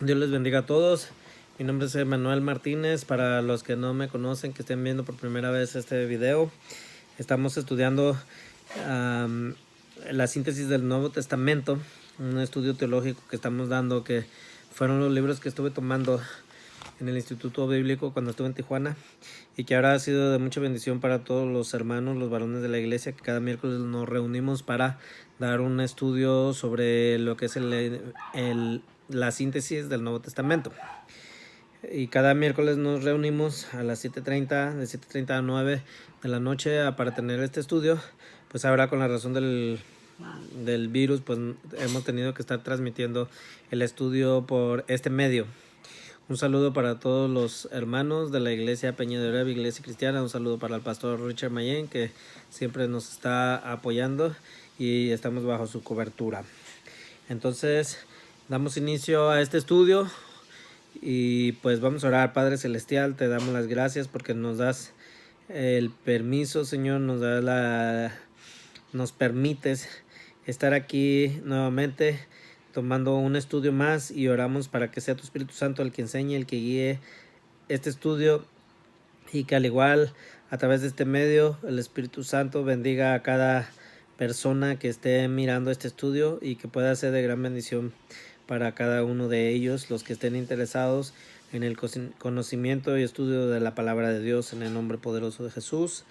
Dios les bendiga a todos. Mi nombre es Emanuel Martínez. Para los que no me conocen, que estén viendo por primera vez este video, estamos estudiando la síntesis del Nuevo Testamento, un estudio teológico que estamos dando, que fueron los libros que estuve tomando en el Instituto Bíblico cuando estuve en Tijuana, y que ahora ha sido de mucha bendición para todos los hermanos, los varones de la iglesia, que cada miércoles nos reunimos para dar un estudio sobre lo que es la síntesis del Nuevo Testamento. Y cada miércoles nos reunimos a las 7:30, de 7:30 a 9 de la noche para tener este estudio. Pues ahora, con la razón del virus, pues hemos tenido que estar transmitiendo el estudio por este medio. Un saludo para todos los hermanos de la iglesia Peña de Oreb, iglesia cristiana. Un saludo para el pastor Richard Mayen, que siempre nos está apoyando y estamos bajo su cobertura. Entonces, damos inicio a este estudio y pues vamos a orar. Padre Celestial, te damos las gracias porque nos das el permiso, Señor, nos permites estar aquí nuevamente tomando un estudio más, y oramos para que sea tu Espíritu Santo el que enseñe, el que guíe este estudio, y que al igual a través de este medio el Espíritu Santo bendiga a cada persona que esté mirando este estudio y que pueda ser de gran bendición para cada uno de ellos, los que estén interesados en el conocimiento y estudio de la palabra de Dios, en el nombre poderoso de Jesús.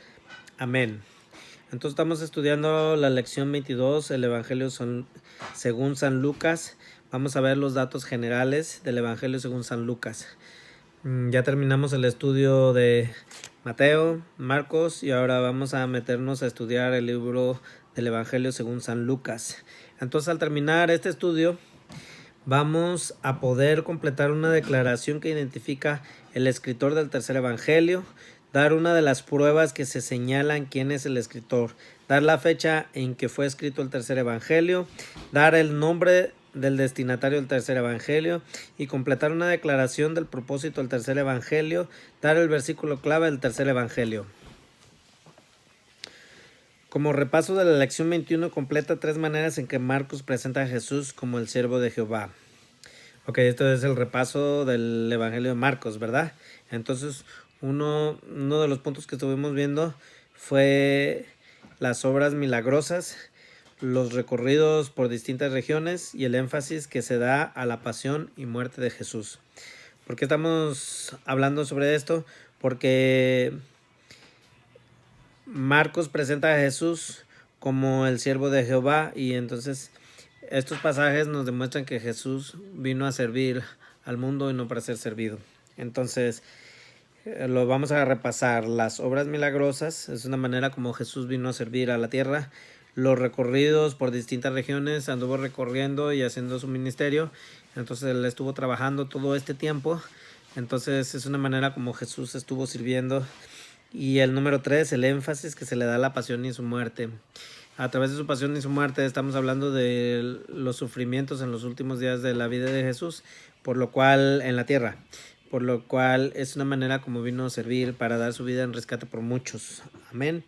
Amén. Entonces estamos estudiando la lección 22, el Evangelio según San Lucas. Vamos a ver los datos generales del Evangelio según San Lucas. Ya terminamos el estudio de Mateo, Marcos, y ahora vamos a meternos a estudiar el libro del Evangelio según San Lucas. Entonces, al terminar este estudio, vamos a poder completar una declaración que identifica el escritor del tercer evangelio, dar una de las pruebas que se señalan quién es el escritor, dar la fecha en que fue escrito el tercer evangelio, dar el nombre del destinatario del tercer evangelio y completar una declaración del propósito del tercer evangelio, dar el versículo clave del tercer evangelio. Como repaso de la lección 21, completa 3 maneras en que Marcos presenta a Jesús como el siervo de Jehová. Ok, esto es el repaso del Evangelio de Marcos, ¿verdad? Entonces, uno de los puntos que estuvimos viendo fue las obras milagrosas, los recorridos por distintas regiones y el énfasis que se da a la pasión y muerte de Jesús. ¿Por qué estamos hablando sobre esto? Porque Marcos presenta a Jesús como el siervo de Jehová, y entonces estos pasajes nos demuestran que Jesús vino a servir al mundo y no para ser servido. Entonces, lo vamos a repasar. Las obras milagrosas es una manera como Jesús vino a servir a la tierra. Los recorridos por distintas regiones, anduvo recorriendo y haciendo su ministerio. Entonces, él estuvo trabajando todo este tiempo. Entonces, es una manera como Jesús estuvo sirviendo. Y el número 3, el énfasis que se le da a la pasión y su muerte. A través de su pasión y su muerte estamos hablando de los sufrimientos en los últimos días de la vida de Jesús, por lo cual en la tierra, por lo cual es una manera como vino a servir para dar su vida en rescate por muchos. Amén.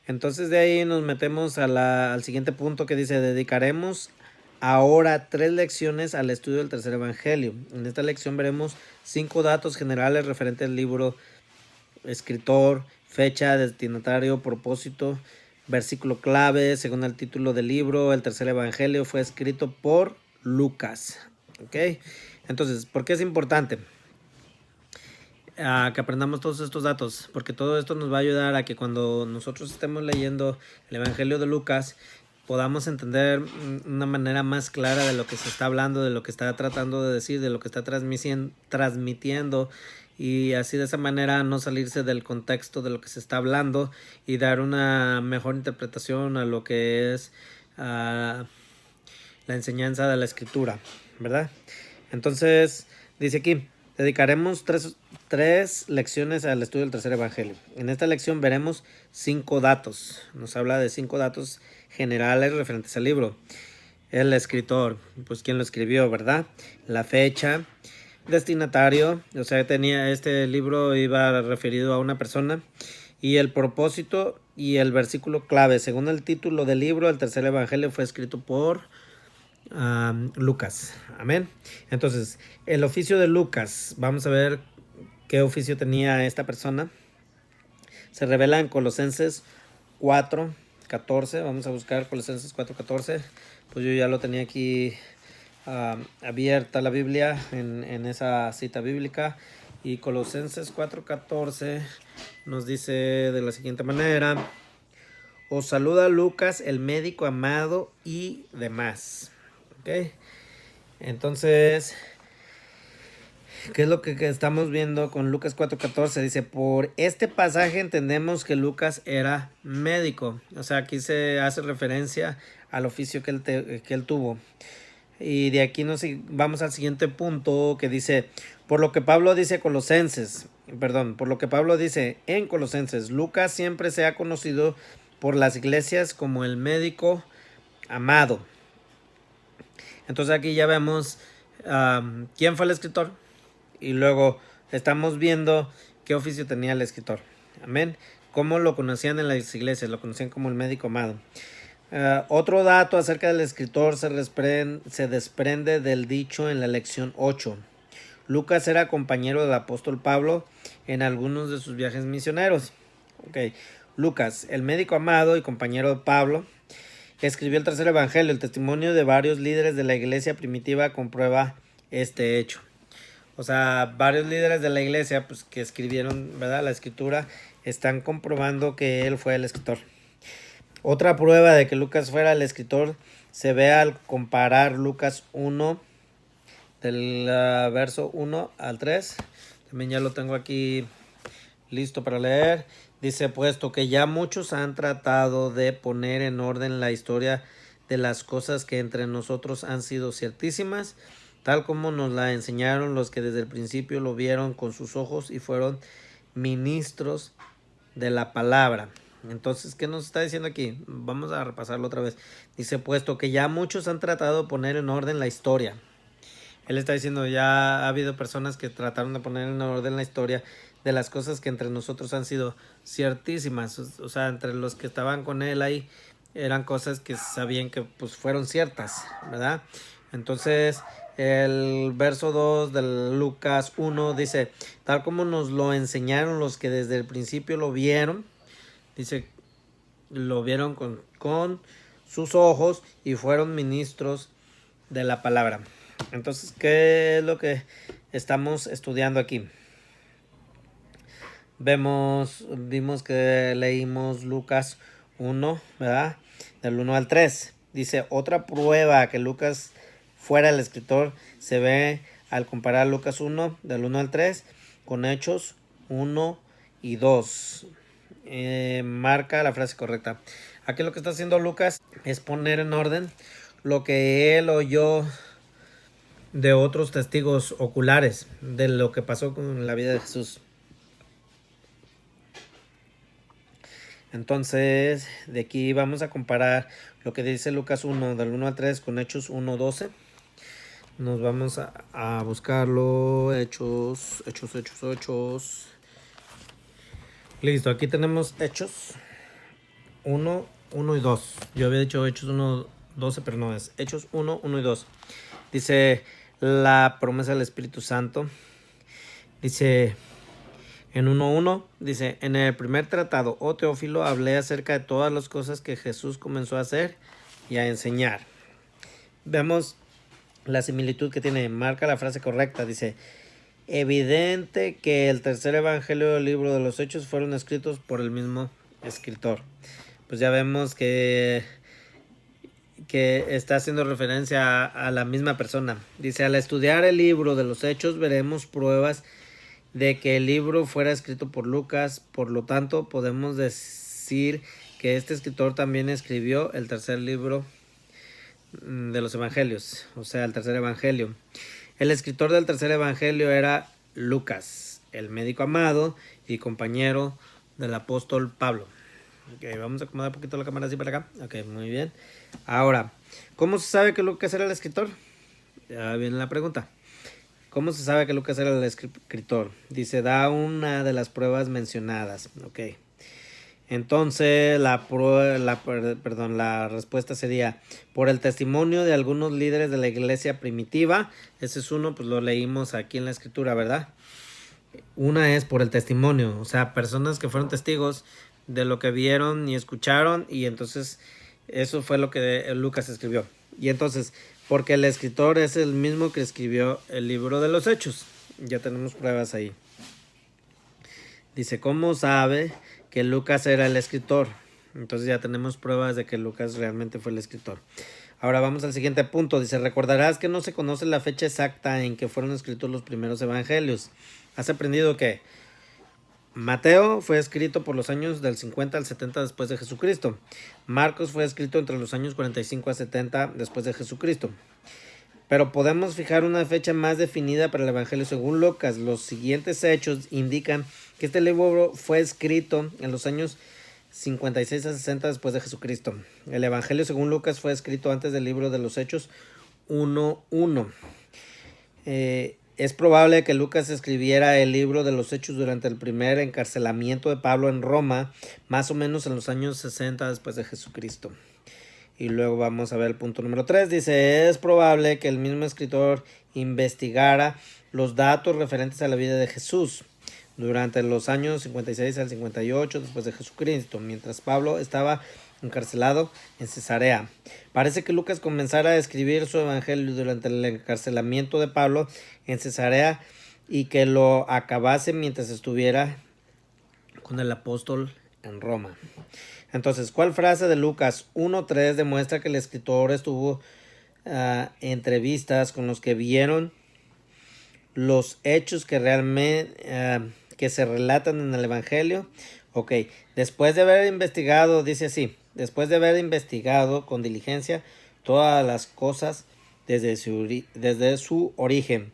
Entonces, de ahí nos metemos al siguiente punto, que dice: dedicaremos ahora 3 lecciones al estudio del tercer evangelio. En esta lección veremos 5 datos generales referentes al libro, escritor, fecha, destinatario, propósito, versículo clave. Según el título del libro, el tercer evangelio fue escrito por Lucas. ¿Ok? Entonces, ¿por qué es importante que aprendamos todos estos datos? Porque todo esto nos va a ayudar a que cuando nosotros estemos leyendo el Evangelio de Lucas, podamos entender una manera más clara de lo que se está hablando, de lo que está tratando de decir, de lo que está transmitiendo, y así de esa manera no salirse del contexto de lo que se está hablando y dar una mejor interpretación a lo que es la enseñanza de la escritura, ¿verdad? Entonces, dice aquí: dedicaremos tres lecciones al estudio del tercer evangelio. En esta lección veremos 5 datos. Nos habla de 5 datos generales referentes al libro. El escritor, pues quién lo escribió, ¿verdad? La fecha, destinatario, o sea, este libro iba referido a una persona, y el propósito y el versículo clave. Según el título del libro, el tercer evangelio fue escrito por Lucas. Amén. Entonces, el oficio de Lucas, vamos a ver qué oficio tenía esta persona. Se revela en Colosenses 4:14. Vamos a buscar Colosenses 4:14. Pues yo ya lo tenía aquí abierta la Biblia en esa cita bíblica. Y Colosenses 4:14 nos dice de la siguiente manera: os saluda Lucas, el médico amado y demás. ¿Ok? Entonces, ¿qué es lo que estamos viendo con Lucas 4:14? Dice, por este pasaje entendemos que Lucas era médico. O sea, aquí se hace referencia al oficio que él tuvo. Y de aquí vamos al siguiente punto que dice, por lo que Pablo dice en Colosenses, Lucas siempre se ha conocido por las iglesias como el médico amado. Entonces aquí ya vemos quién fue el escritor y luego estamos viendo qué oficio tenía el escritor. Amén. Cómo lo conocían en las iglesias, lo conocían como el médico amado. Otro dato acerca del escritor se desprende del dicho en la lección 8. Lucas era compañero del apóstol Pablo en algunos de sus viajes misioneros. Lucas, el médico amado y compañero de Pablo, escribió el tercer evangelio. El testimonio de varios líderes de la iglesia primitiva comprueba este hecho. O sea, varios líderes de la iglesia pues, que escribieron, ¿verdad?, la escritura, están comprobando que él fue el escritor. Otra prueba de que Lucas fuera el escritor se ve al comparar Lucas 1, del verso 1 al 3. También ya lo tengo aquí listo para leer. Dice, puesto que ya muchos han tratado de poner en orden la historia de las cosas que entre nosotros han sido ciertísimas, tal como nos la enseñaron los que desde el principio lo vieron con sus ojos y fueron ministros de la palabra. Entonces, ¿qué nos está diciendo aquí? Vamos a repasarlo otra vez. Dice, puesto que ya muchos han tratado de poner en orden la historia. Él está diciendo, ya ha habido personas que trataron de poner en orden la historia de las cosas que entre nosotros han sido ciertísimas. O sea, entre los que estaban con él ahí, eran cosas que sabían que pues fueron ciertas, ¿verdad? Entonces, el verso 2 de Lucas 1 dice, tal como nos lo enseñaron los que desde el principio lo vieron, dice, lo vieron con sus ojos y fueron ministros de la palabra. Entonces, ¿qué es lo que estamos estudiando aquí? Vimos que leímos Lucas 1, ¿verdad? Del 1 al 3. Dice, otra prueba que Lucas fuera el escritor se ve al comparar Lucas 1, del 1 al 3, con Hechos 1 y 2. Marca la frase correcta. Aquí lo que está haciendo Lucas es poner en orden lo que él oyó de otros testigos oculares de lo que pasó con la vida de Jesús. Entonces, de aquí vamos a comparar lo que dice Lucas 1, del 1 al 3, con Hechos 1:12. Nos vamos a buscarlo. Hechos. Listo, aquí tenemos Hechos 1, 1 y 2. Yo había dicho Hechos 1:12, pero no es. Hechos 1, 1 y 2. Dice la promesa del Espíritu Santo. Dice en 1:1, dice, en el primer tratado, oh Teófilo, hablé acerca de todas las cosas que Jesús comenzó a hacer y a enseñar. Vemos la similitud que tiene, marca la frase correcta, dice, evidente que el tercer evangelio del libro de los Hechos fueron escritos por el mismo escritor. Pues ya vemos que está haciendo referencia a la misma persona. Dice, al estudiar el libro de los Hechos veremos pruebas de que el libro fuera escrito por Lucas, por lo tanto podemos decir que este escritor también escribió el tercer libro de los evangelios, o sea, el tercer evangelio. El escritor del tercer evangelio era Lucas, el médico amado y compañero del apóstol Pablo. Ok, vamos a acomodar un poquito la cámara así para acá. Ok, muy bien. Ahora, ¿cómo se sabe que Lucas era el escritor? Ya viene la pregunta. ¿Cómo se sabe que Lucas era el escritor? Dice, da una de las pruebas mencionadas. Ok. Entonces, la respuesta sería por el testimonio de algunos líderes de la iglesia primitiva. Ese es uno, pues lo leímos aquí en la escritura, ¿verdad? Una es por el testimonio, o sea, personas que fueron testigos de lo que vieron y escucharon, y entonces eso fue lo que Lucas escribió. Y entonces, porque el escritor es el mismo que escribió el libro de los Hechos. Ya tenemos pruebas ahí. Dice, ¿cómo sabe que Lucas era el escritor? Entonces ya tenemos pruebas de que Lucas realmente fue el escritor. Ahora vamos al siguiente punto. Dice, recordarás que no se conoce la fecha exacta en que fueron escritos los primeros evangelios. ¿Has aprendido que Mateo fue escrito por los años del 50 al 70 después de Jesucristo? Marcos fue escrito entre los años 45 a 70 después de Jesucristo. Pero podemos fijar una fecha más definida para el Evangelio según Lucas. Los siguientes hechos indican que este libro fue escrito en los años 56 a 60 después de Jesucristo. El Evangelio según Lucas fue escrito antes del libro de los Hechos 1:1. Es probable que Lucas escribiera el libro de los Hechos durante el primer encarcelamiento de Pablo en Roma, más o menos en los años 60 después de Jesucristo. Y luego vamos a ver el punto número 3. Dice, es probable que el mismo escritor investigara los datos referentes a la vida de Jesús durante los años 56 al 58 después de Jesucristo, mientras Pablo estaba encarcelado en Cesarea. Parece que Lucas comenzara a escribir su evangelio durante el encarcelamiento de Pablo en Cesarea y que lo acabase mientras estuviera con el apóstol en Roma. Entonces, ¿cuál frase de Lucas 1:3 demuestra que el escritor estuvo entrevistas con los que vieron los hechos que realmente que se relatan en el Evangelio? Ok, después de haber investigado, dice así, después de haber investigado con diligencia todas las cosas desde su origen.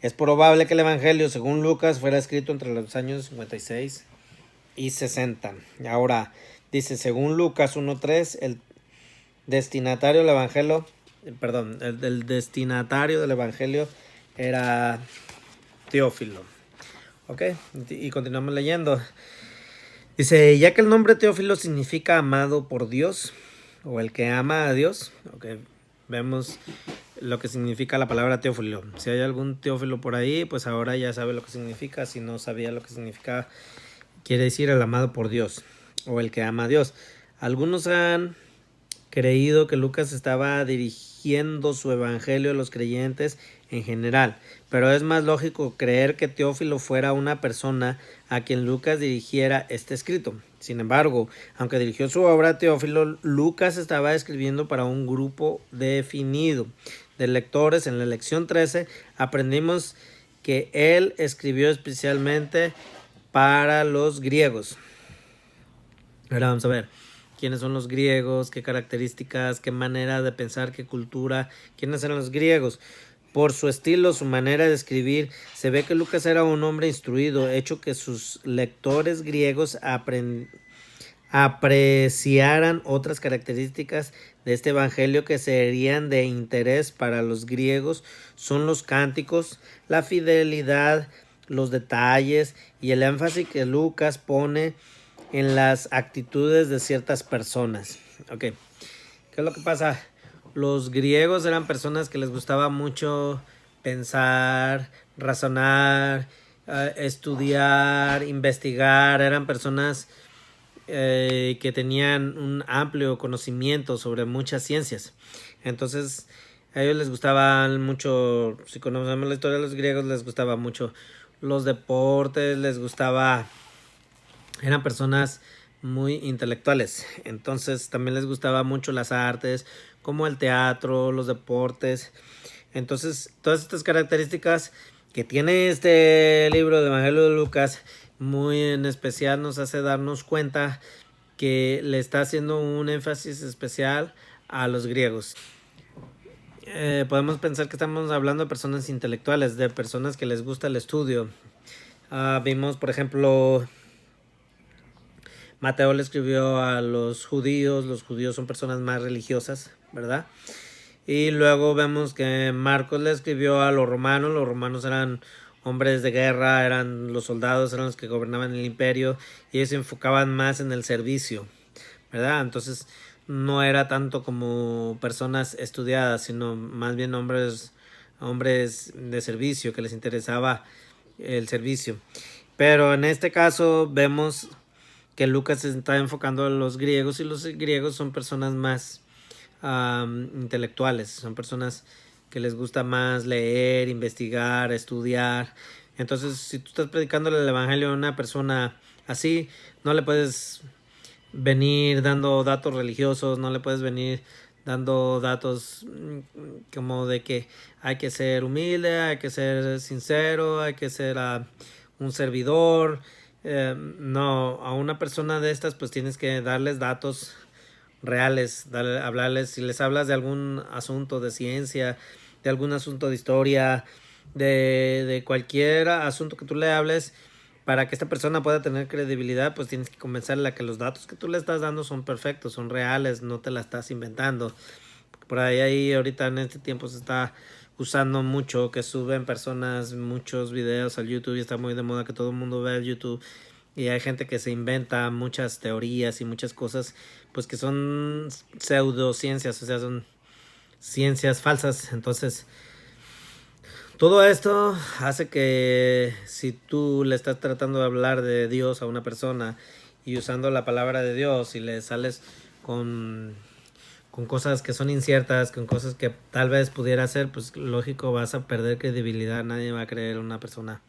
Es probable que el Evangelio, según Lucas, fuera escrito entre los años 56 y 60. Ahora, dice, según Lucas 1:3, el destinatario del Evangelio, el destinatario del Evangelio era Teófilo. Ok, y continuamos leyendo. Dice, ya que el nombre Teófilo significa amado por Dios, o el que ama a Dios, ok, vemos lo que significa la palabra Teófilo. Si hay algún Teófilo por ahí, pues ahora ya sabe lo que significa. Si no sabía lo que significaba, quiere decir el amado por Dios, o el que ama a Dios. Algunos han creído que Lucas estaba dirigiendo su evangelio a los creyentes en general, pero es más lógico creer que Teófilo fuera una persona a quien Lucas dirigiera este escrito. Sin embargo, aunque dirigió su obra a Teófilo, Lucas estaba escribiendo para un grupo definido de lectores. En la lección 13 aprendimos que él escribió especialmente para los griegos. Ahora vamos a ver quiénes son los griegos, qué características, qué manera de pensar, qué cultura, quiénes eran los griegos. Por su estilo, su manera de escribir, se ve que Lucas era un hombre instruido, hecho que sus lectores griegos apreciaran otras características de este evangelio que serían de interés para los griegos. Son los cánticos, la fidelidad, los detalles y el énfasis que Lucas pone en las actitudes de ciertas personas. Ok, ¿qué es lo que pasa? Los griegos eran personas que les gustaba mucho pensar, razonar, estudiar, investigar. Eran personas que tenían un amplio conocimiento sobre muchas ciencias. Entonces, a ellos les gustaban mucho, si conocemos la historia de los griegos, les gustaba mucho los deportes, eran personas muy intelectuales. Entonces también les gustaba mucho las artes, como el teatro, los deportes. Entonces, todas estas características que tiene este libro de Evangelio de Lucas, muy en especial, nos hace darnos cuenta que le está haciendo un énfasis especial a los griegos. Podemos pensar que estamos hablando de personas intelectuales, de personas que les gusta el estudio. Vimos, por ejemplo, Mateo le escribió a los judíos son personas más religiosas, ¿verdad? Y luego vemos que Marcos le escribió a los romanos eran hombres de guerra, eran los soldados, eran los que gobernaban el imperio y ellos se enfocaban más en el servicio, ¿verdad? Entonces no era tanto como personas estudiadas, sino más bien hombres de servicio que les interesaba el servicio. Pero en este caso vemos que Lucas se está enfocando en los griegos y los griegos son personas más intelectuales, son personas que les gusta más leer, investigar, estudiar. Entonces, si tú estás predicándole el evangelio a una persona así, no le puedes venir dando datos religiosos, no le puedes venir dando datos como de que hay que ser humilde, hay que ser sincero, hay que ser un servidor. No, a una persona de estas pues tienes que darles datos reales, hablarles, si les hablas de algún asunto de ciencia, de algún asunto de historia, de cualquier asunto que tú le hables, para que esta persona pueda tener credibilidad, pues tienes que convencerle a que los datos que tú le estás dando son perfectos, son reales, no te la estás inventando. Por ahí ahorita en este tiempo se está usando mucho que suben personas muchos videos al YouTube y está muy de moda que todo el mundo vea el YouTube. Y hay gente que se inventa muchas teorías y muchas cosas, pues que son pseudociencias, o sea, son ciencias falsas. Entonces, todo esto hace que si tú le estás tratando de hablar de Dios a una persona y usando la palabra de Dios y le sales con cosas que son inciertas, con cosas que tal vez pudiera ser, pues lógico vas a perder credibilidad. Nadie va a creer en una persona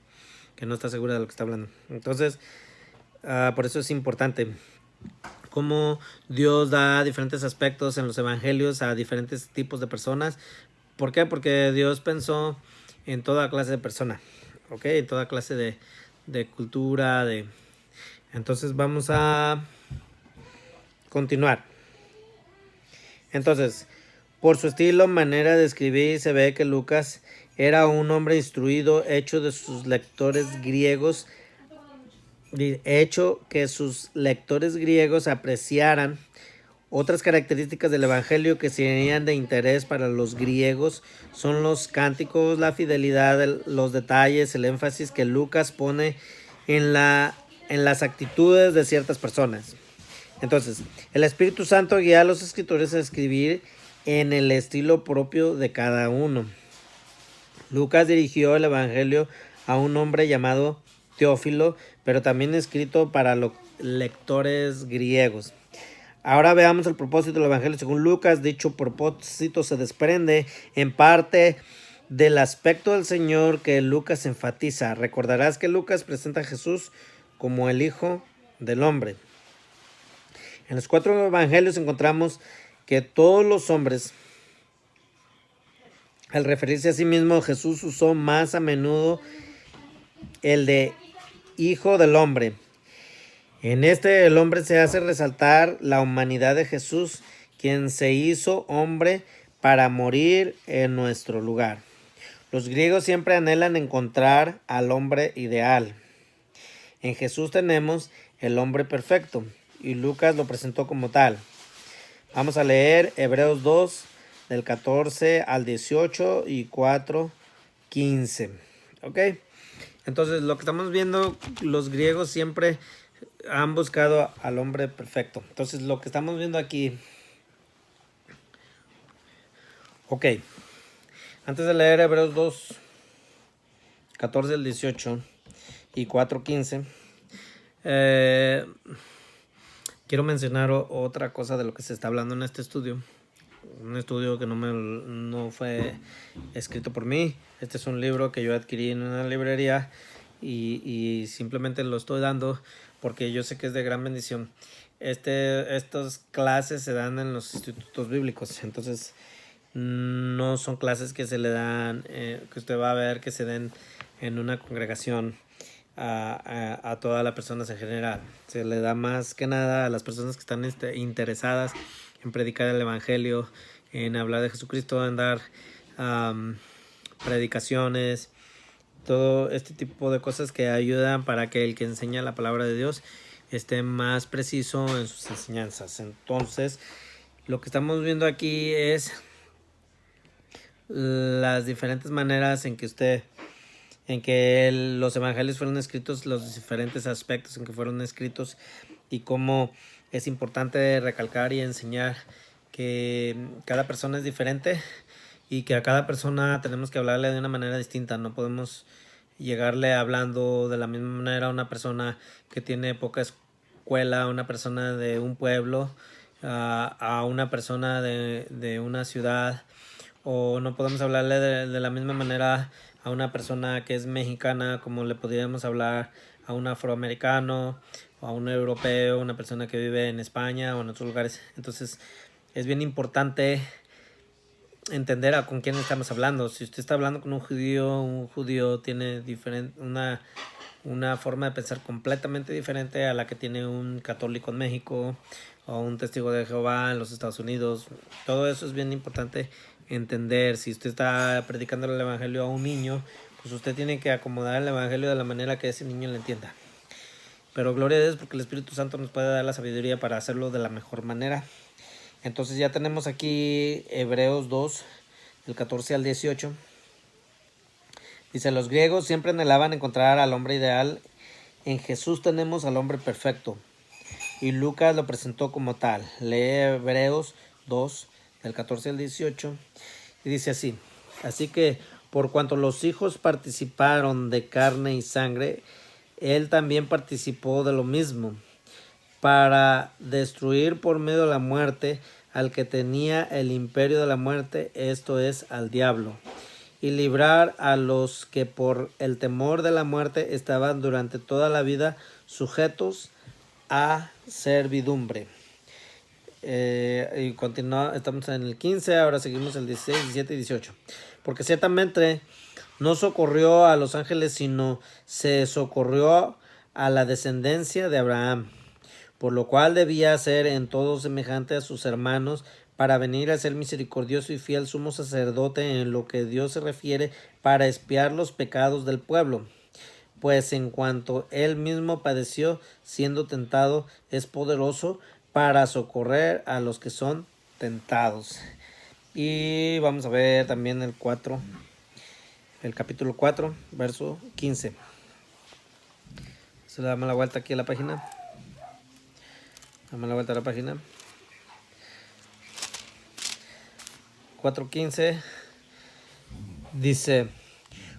que no está segura de lo que está hablando. Entonces, por eso es importante cómo Dios da diferentes aspectos en los evangelios a diferentes tipos de personas. ¿Por qué? Porque Dios pensó en toda clase de persona, ¿ok? En toda clase de cultura, Entonces vamos a continuar. Entonces, por su estilo, manera de escribir, se ve que Lucas era un hombre instruido, hecho que sus lectores griegos apreciaran. Otras características del Evangelio que serían de interés para los griegos son los cánticos, la fidelidad, los detalles, el énfasis que Lucas pone en las actitudes de ciertas personas. Entonces, el Espíritu Santo guía a los escritores a escribir en el estilo propio de cada uno. Lucas dirigió el Evangelio a un hombre llamado Teófilo, pero también escrito para los lectores griegos. Ahora veamos el propósito del Evangelio según Lucas. Dicho propósito se desprende en parte del aspecto del Señor que Lucas enfatiza. Recordarás que Lucas presenta a Jesús como el Hijo del Hombre. En los 4 evangelios encontramos que todos los hombres, al referirse a sí mismo, Jesús usó más a menudo el de Hijo del Hombre. En este el hombre se hace resaltar la humanidad de Jesús, quien se hizo hombre para morir en nuestro lugar. Los griegos siempre anhelan encontrar al hombre ideal. En Jesús tenemos el hombre perfecto y Lucas lo presentó como tal. Vamos a leer Hebreos 2 del 14 al 18 y 4, 15. ¿Ok? Entonces lo que estamos viendo, los griegos siempre han buscado al hombre perfecto. Entonces lo que estamos viendo aquí. Ok. Antes de leer Hebreos 2, 14 al 18 y 4, 15. Quiero mencionar otra cosa de lo que se está hablando en este estudio. Un estudio que no fue escrito por mí. Este es un libro que yo adquirí en una librería y simplemente lo estoy dando porque yo sé que es de gran bendición. Estas clases se dan en los institutos bíblicos, entonces no son clases que se le dan, que usted va a ver que se den en una congregación a todas las personas en general. Se le da más que nada a las personas que están interesadas en predicar el evangelio, en hablar de Jesucristo, en dar predicaciones, todo este tipo de cosas que ayudan para que el que enseña la palabra de Dios esté más preciso en sus enseñanzas. Entonces, lo que estamos viendo aquí es las diferentes maneras en que usted en que los evangelios fueron escritos, los diferentes aspectos en que fueron escritos y cómo es importante recalcar y enseñar que cada persona es diferente y que a cada persona tenemos que hablarle de una manera distinta. No podemos llegarle hablando de la misma manera a una persona que tiene poca escuela, a una persona de un pueblo, a una persona de una ciudad, o no podemos hablarle de la misma manera a una persona que es mexicana como le podríamos hablar a un afroamericano o a un europeo, una persona que vive en España o en otros lugares. Entonces es bien importante entender a con quién estamos hablando. Si usted está hablando con un judío tiene una forma de pensar completamente diferente a la que tiene un católico en México o un testigo de Jehová en los Estados Unidos. Todo eso es bien importante entender. Si usted está predicando el evangelio a un niño, pues usted tiene que acomodar el evangelio de la manera que ese niño lo entienda. Pero gloria a Dios porque el Espíritu Santo nos puede dar la sabiduría para hacerlo de la mejor manera. Entonces ya tenemos aquí Hebreos 2, del 14 al 18. Dice, los griegos siempre anhelaban encontrar al hombre ideal. En Jesús tenemos al hombre perfecto. Y Lucas lo presentó como tal. Lee Hebreos 2, del 14 al 18. Y dice así. Así que por cuanto los hijos participaron de carne y sangre, él también participó de lo mismo, para destruir por medio de la muerte al que tenía el imperio de la muerte, esto es, al diablo, y librar a los que por el temor de la muerte estaban durante toda la vida sujetos a servidumbre. Y continúa, estamos en el 15, ahora seguimos el 16, 17 y 18. Porque ciertamente no socorrió a los ángeles, sino se socorrió a la descendencia de Abraham, por lo cual debía ser en todo semejante a sus hermanos, para venir a ser misericordioso y fiel sumo sacerdote en lo que Dios se refiere, para expiar los pecados del pueblo. Pues en cuanto él mismo padeció siendo tentado, es poderoso para socorrer a los que son tentados. Y vamos a ver también el capítulo 4, verso 15. Se le damos la vuelta aquí a la página. Damos la vuelta a la página. 4:15 dice,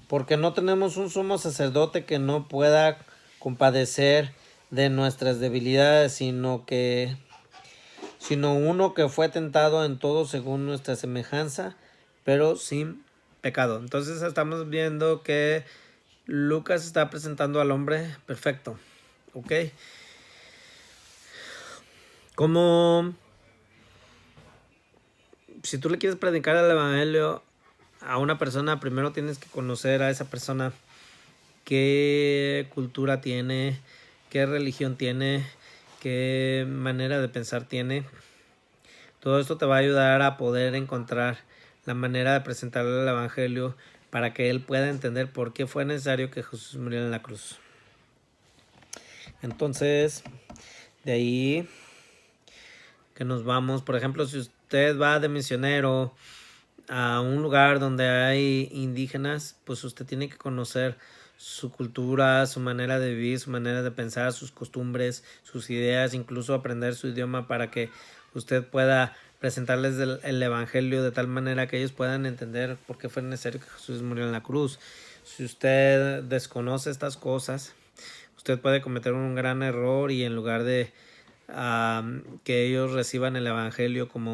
porque no tenemos un sumo sacerdote que no pueda compadecer de nuestras debilidades, sino uno que fue tentado en todo según nuestra semejanza, pero sin pecado. Entonces estamos viendo que Lucas está presentando al hombre perfecto. ¿Ok? Como si tú le quieres predicar el evangelio a una persona, primero tienes que conocer a esa persona, qué cultura tiene, qué religión tiene, qué manera de pensar tiene. Todo esto te va a ayudar a poder encontrar la manera de presentarle el evangelio para que él pueda entender por qué fue necesario que Jesús muriera en la cruz. Entonces, de ahí que nos vamos, por ejemplo, si usted va de misionero a un lugar donde hay indígenas, pues usted tiene que conocer su cultura, su manera de vivir, su manera de pensar, sus costumbres, sus ideas, incluso aprender su idioma para que usted pueda presentarles el evangelio de tal manera que ellos puedan entender por qué fue necesario que Jesús murió en la cruz. Si usted desconoce estas cosas, usted puede cometer un gran error y en lugar de que ellos reciban el evangelio como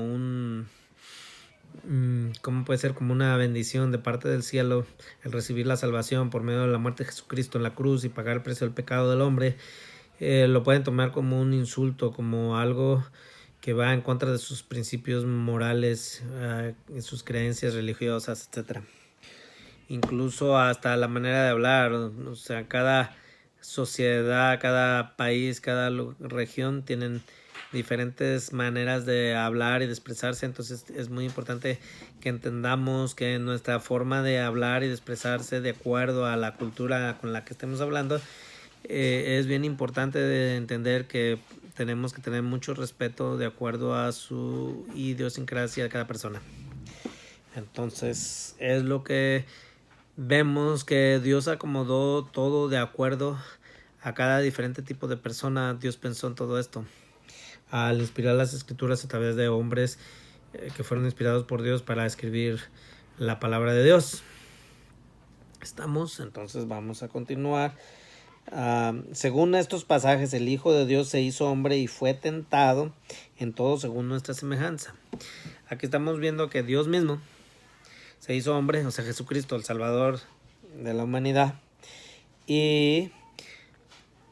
¿cómo puede ser? Como una bendición de parte del cielo, el recibir la salvación por medio de la muerte de Jesucristo en la cruz y pagar el precio del pecado del hombre, lo pueden tomar como un insulto, como algo que va en contra de sus principios morales, sus creencias religiosas, etcétera. Incluso hasta la manera de hablar, o sea, cada sociedad, cada país, cada región tienen diferentes maneras de hablar y de expresarse, entonces es muy importante que entendamos que nuestra forma de hablar y de expresarse de acuerdo a la cultura con la que estemos hablando, es bien importante de entender que tenemos que tener mucho respeto de acuerdo a su idiosincrasia de cada persona. Entonces es lo que vemos que Dios acomodó todo de acuerdo a cada diferente tipo de persona. Dios pensó en todo esto al inspirar las escrituras a través de hombres que fueron inspirados por Dios para escribir la palabra de Dios. Entonces vamos a continuar. Según estos pasajes, el Hijo de Dios se hizo hombre y fue tentado en todo según nuestra semejanza. Aquí estamos viendo que Dios mismo se hizo hombre, o sea, Jesucristo, el Salvador de la humanidad, y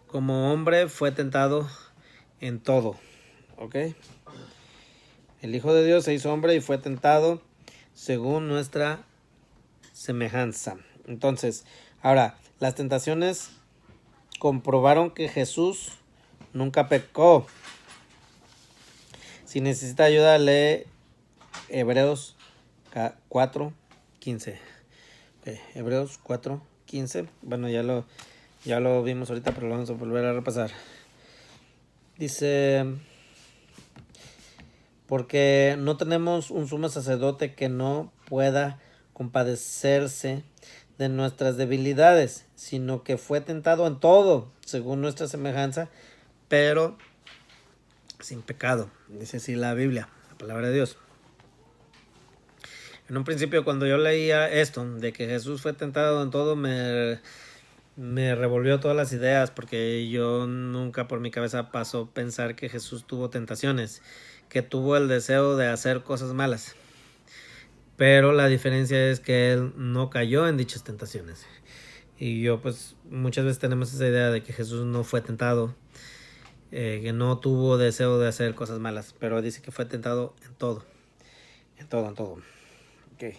como hombre fue tentado en todo, ¿ok? El Hijo de Dios se hizo hombre y fue tentado según nuestra semejanza. Entonces, ahora, las tentaciones comprobaron que Jesús nunca pecó. Si necesita ayuda, lee Hebreos 4:15. Hebreos 4:15. Bueno, ya lo vimos ahorita, pero lo vamos a volver a repasar. Dice: porque no tenemos un sumo sacerdote que no pueda compadecerse de nuestras debilidades, sino que fue tentado en todo, según nuestra semejanza, pero sin pecado. Dice así la Biblia, la palabra de Dios. En un principio, cuando yo leía esto, de que Jesús fue tentado en todo, me revolvió todas las ideas, porque yo nunca por mi cabeza pasó pensar que Jesús tuvo tentaciones, que tuvo el deseo de hacer cosas malas. Pero la diferencia es que él no cayó en dichas tentaciones. Y yo pues muchas veces tenemos esa idea de que Jesús no fue tentado, que no tuvo deseo de hacer cosas malas, pero dice que fue tentado en todo. En todo. Okay.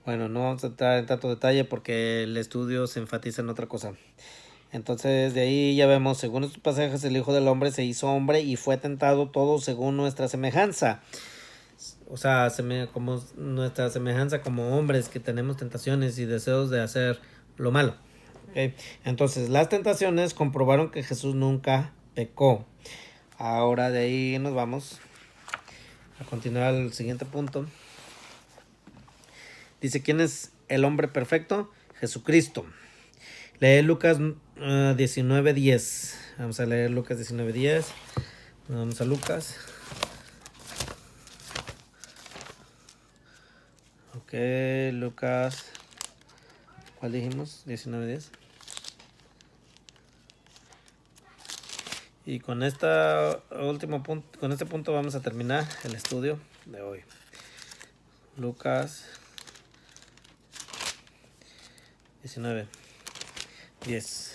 Bueno, no vamos a entrar en tanto detalle porque el estudio se enfatiza en otra cosa. Entonces de ahí ya vemos, según estos pasajes, el Hijo del Hombre se hizo hombre y fue tentado todo según nuestra semejanza. O sea, como nuestra semejanza como hombres que tenemos tentaciones y deseos de hacer lo malo. ¿Okay? Entonces, las tentaciones comprobaron que Jesús nunca pecó. Ahora de ahí nos vamos a continuar al siguiente punto. Dice, ¿quién es el hombre perfecto? Jesucristo. Lee Lucas 19:10. Vamos a leer Lucas 19:10. Vamos a Lucas. Ok, Lucas. ¿Cuál dijimos? 19:10. Y con este punto vamos a terminar el estudio de hoy. Lucas 19:10.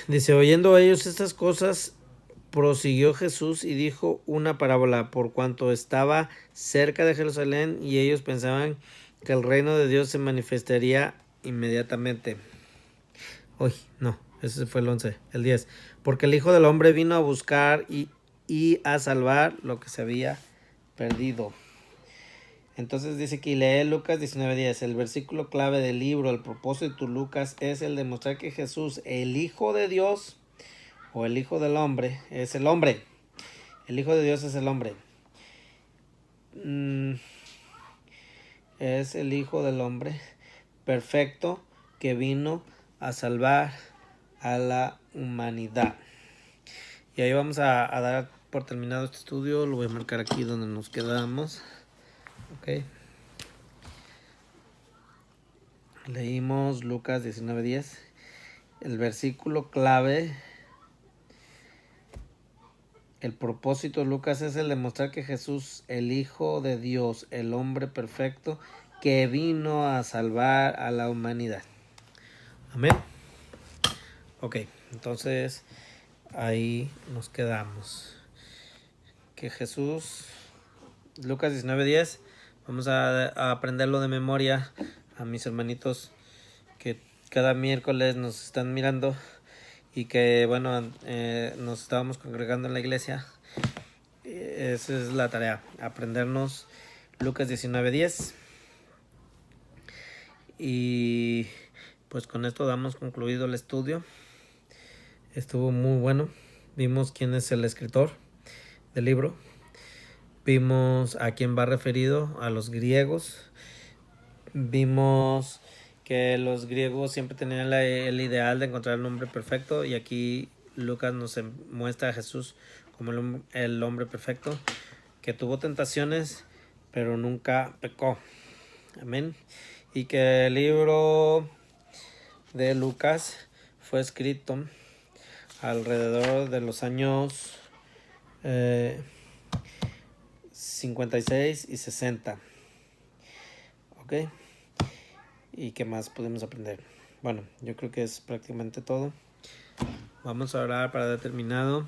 Dice, oyendo ellos estas cosas, prosiguió Jesús y dijo una parábola, por cuanto estaba cerca de Jerusalén y ellos pensaban que el reino de Dios se manifestaría inmediatamente. Uy, no, ese fue el 11, el 10. Porque el Hijo del Hombre vino a buscar y a salvar lo que se había perdido. Entonces dice que lee Lucas 19:10, el versículo clave del libro. El propósito de Lucas es el demostrar que Jesús, el Hijo de Dios, o el Hijo del Hombre, es el hombre. El Hijo de Dios es el hombre. Es el Hijo del Hombre perfecto que vino a salvar a la humanidad. Y ahí vamos a dar por terminado este estudio. Lo voy a marcar aquí donde nos quedamos. Ok. Leímos Lucas 19:10. El versículo clave. El propósito de Lucas es el demostrar que Jesús, el Hijo de Dios, el hombre perfecto, que vino a salvar a la humanidad. Amén. Ok, entonces ahí nos quedamos. Que Jesús, Lucas 19:10, vamos a aprenderlo de memoria a mis hermanitos que cada miércoles nos están mirando y que bueno, nos estábamos congregando en la iglesia. Esa es la tarea, aprendernos Lucas 19:10. Y pues con esto damos concluido el estudio. Estuvo muy bueno. Vimos quién es el escritor del libro. Vimos a quién va referido, a los griegos. Vimos que los griegos siempre tenían el ideal de encontrar el hombre perfecto, y aquí Lucas nos muestra a Jesús como el hombre perfecto, que tuvo tentaciones, pero nunca pecó. Amén. Y que el libro de Lucas fue escrito alrededor de los años 56 y 60. ¿Ok? ¿Y qué más podemos aprender? Bueno, yo creo que es prácticamente todo. Vamos a orar para dar terminado.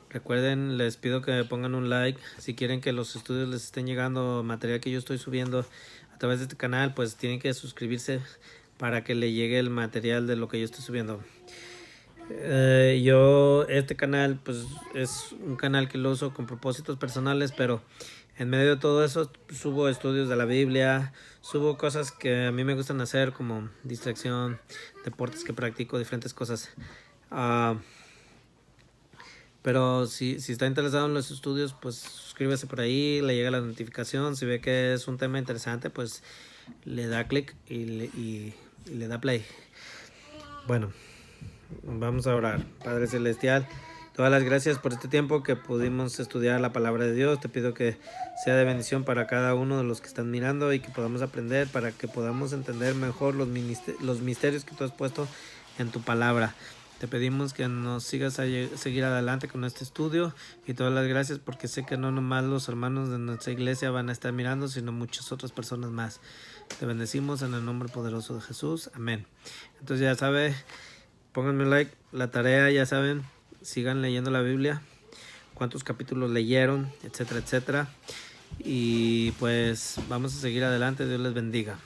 Recuerden, les pido que me pongan un like. Si quieren que los estudios les estén llegando material que yo estoy subiendo a través de este canal, pues tienen que suscribirse para que le llegue el material de lo que yo estoy subiendo. Este canal pues es un canal que lo uso con propósitos personales, pero en medio de todo eso subo estudios de la Biblia, subo cosas que a mí me gustan hacer como distracción, deportes que practico, diferentes cosas. Pero si está interesado en los estudios, pues suscríbase por ahí, le llega la notificación. Si ve que es un tema interesante, pues le da clic y le da play. Bueno, vamos a orar. Padre Celestial, todas las gracias por este tiempo que pudimos estudiar la palabra de Dios. Te pido que sea de bendición para cada uno de los que están mirando, y que podamos aprender para que podamos entender mejor los misterios que tú has puesto en tu palabra. Te pedimos que nos sigas a seguir adelante con este estudio, y todas las gracias porque sé que no nomás los hermanos de nuestra iglesia van a estar mirando, sino muchas otras personas más. Te bendecimos en el nombre poderoso de Jesús. Amén. Entonces ya sabe, pónganme un like, la tarea ya saben, sigan leyendo la Biblia, cuántos capítulos leyeron, etcétera, etcétera. Y pues vamos a seguir adelante. Dios les bendiga.